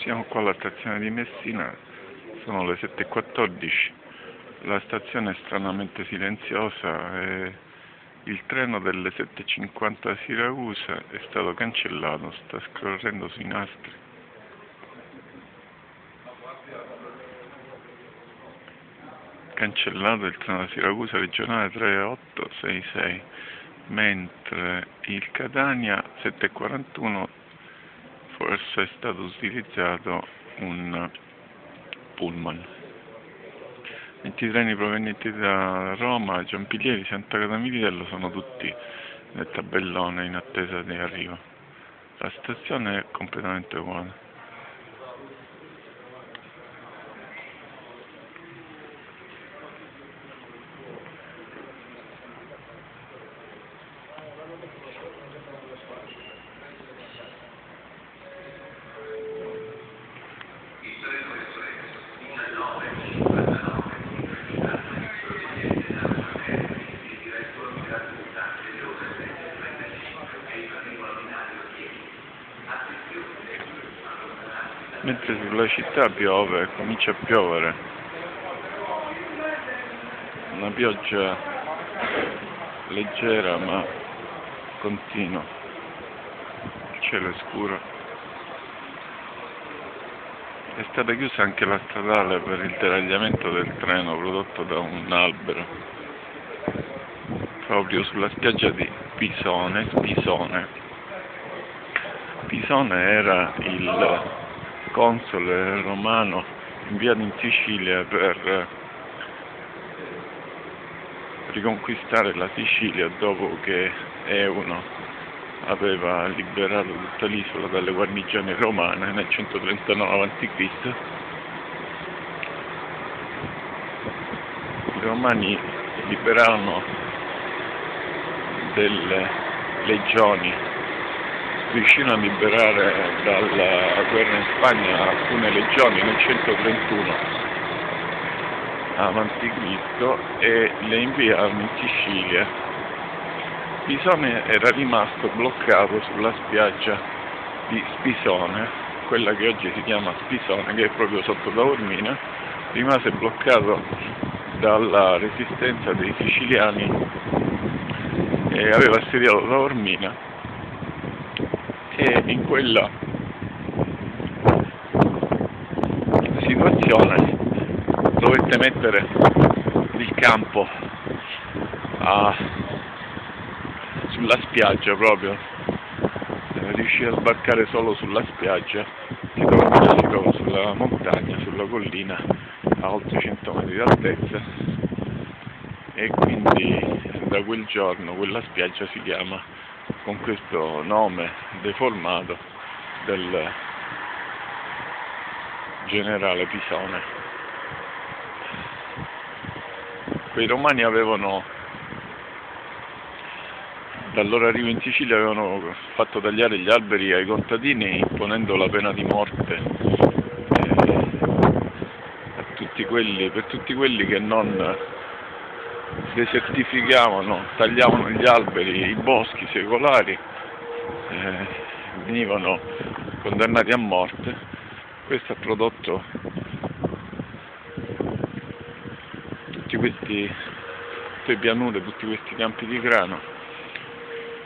Siamo qua alla stazione di Messina, sono le 7:14, la stazione è stranamente silenziosa e il treno delle 7:50 a Siracusa è stato cancellato, sta scorrendo sui nastri. Cancellato il treno da Siracusa regionale 3866, mentre il Catania 7:41 forse è stato utilizzato un pullman. I treni provenienti da Roma, Giampilieri, Sant'Agata Militello sono tutti nel tabellone in attesa di arrivo. La stazione è completamente vuota. Mentre sulla città piove, comincia a piovere, una pioggia leggera ma continua, il cielo è scuro. È stata chiusa anche la stradale per il deragliamento del treno prodotto da un albero, proprio sulla spiaggia di Pisone. Pisone era il console romano inviato in Sicilia per riconquistare la Sicilia dopo che Euno aveva liberato tutta l'isola dalle guarnigioni romane nel 139 a.C. I romani liberarono delle legioni, riuscirono a liberare dalla guerra in Spagna alcune legioni nel 131 a.C. e le inviarono in Sicilia. Pisone era rimasto bloccato sulla spiaggia di Spisone, quella che oggi si chiama Spisone, che è proprio sotto Taormina, rimase bloccato dalla resistenza dei siciliani e aveva assediato Taormina. E in quella situazione dovette mettere il campo sulla spiaggia proprio, riuscì a sbarcare solo sulla spiaggia, che si trova sulla montagna, sulla collina a oltre 100 metri di altezza, e quindi da quel giorno quella spiaggia si chiama con questo nome deformato del generale Pisone. Quei romani avevano, dal loro arrivo in Sicilia, avevano fatto tagliare gli alberi ai contadini imponendo la pena di morte per tutti quelli che non desertificavano, tagliavano gli alberi, i boschi secolari, venivano condannati a morte. Questo ha prodotto tutte queste pianure, tutti questi campi di grano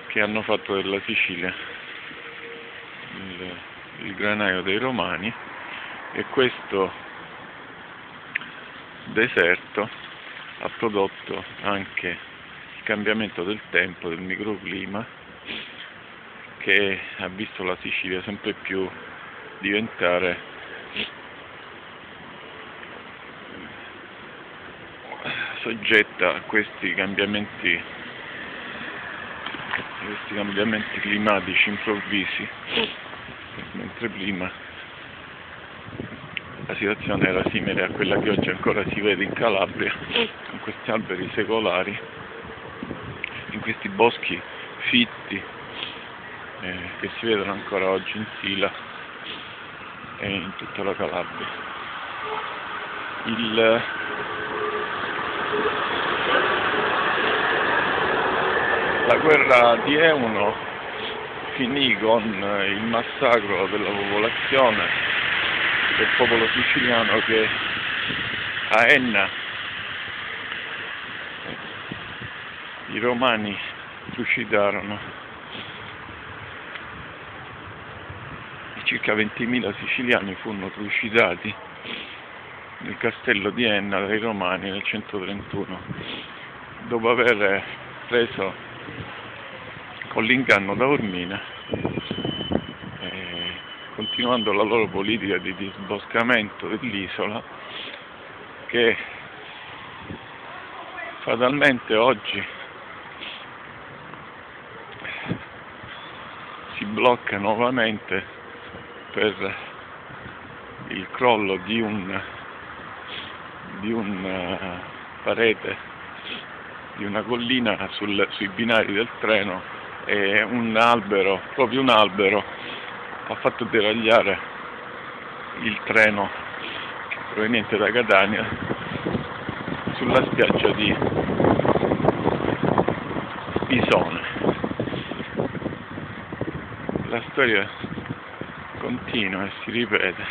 che hanno fatto della Sicilia il granaio dei romani, e questo deserto ha prodotto anche il cambiamento del tempo, del microclima, che ha visto la Sicilia sempre più diventare soggetta a questi cambiamenti climatici improvvisi, mentre prima la situazione era simile a quella che oggi ancora si vede in Calabria, con questi alberi secolari, in questi boschi fitti che si vedono ancora oggi in Sila e in tutta la Calabria. La guerra di Euno finì con il massacro della popolazione del popolo siciliano che a Enna i romani trucidarono circa 20.000 siciliani furono trucidati nel castello di Enna dai romani nel 131, dopo aver preso con l'inganno Taormina, continuando la loro politica di disboscamento dell'isola, che fatalmente oggi si blocca nuovamente per il crollo di un parete, di una collina sui binari del treno, e proprio un albero ha fatto deragliare il treno proveniente da Catania sulla spiaggia di Pisone. La storia continua e si ripete.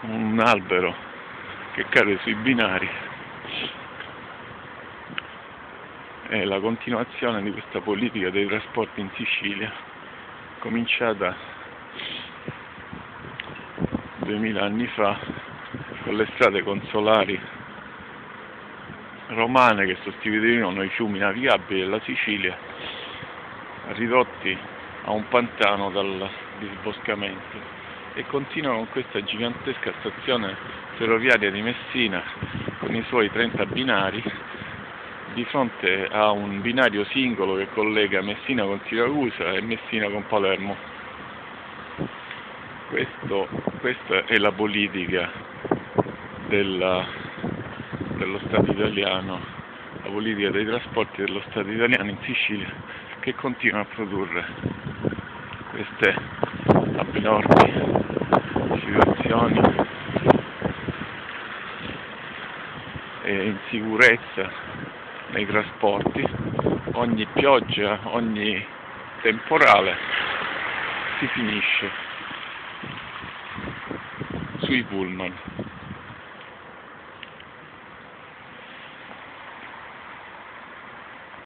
Un albero che cade sui binari è la continuazione di questa politica dei trasporti in Sicilia, cominciata 2000 anni fa con le strade consolari romane che sostituivano i fiumi navigabili della Sicilia, ridotti a un pantano dal disboscamento, e continua con questa gigantesca stazione ferroviaria di Messina con i suoi 30 binari di fronte a un binario singolo che collega Messina con Siracusa e Messina con Palermo. Questa è la politica dello Stato italiano, la politica dei trasporti dello Stato italiano in Sicilia, che continua a produrre queste abnormi situazioni e insicurezza nei trasporti. Ogni pioggia, ogni temporale si finisce sui pullman.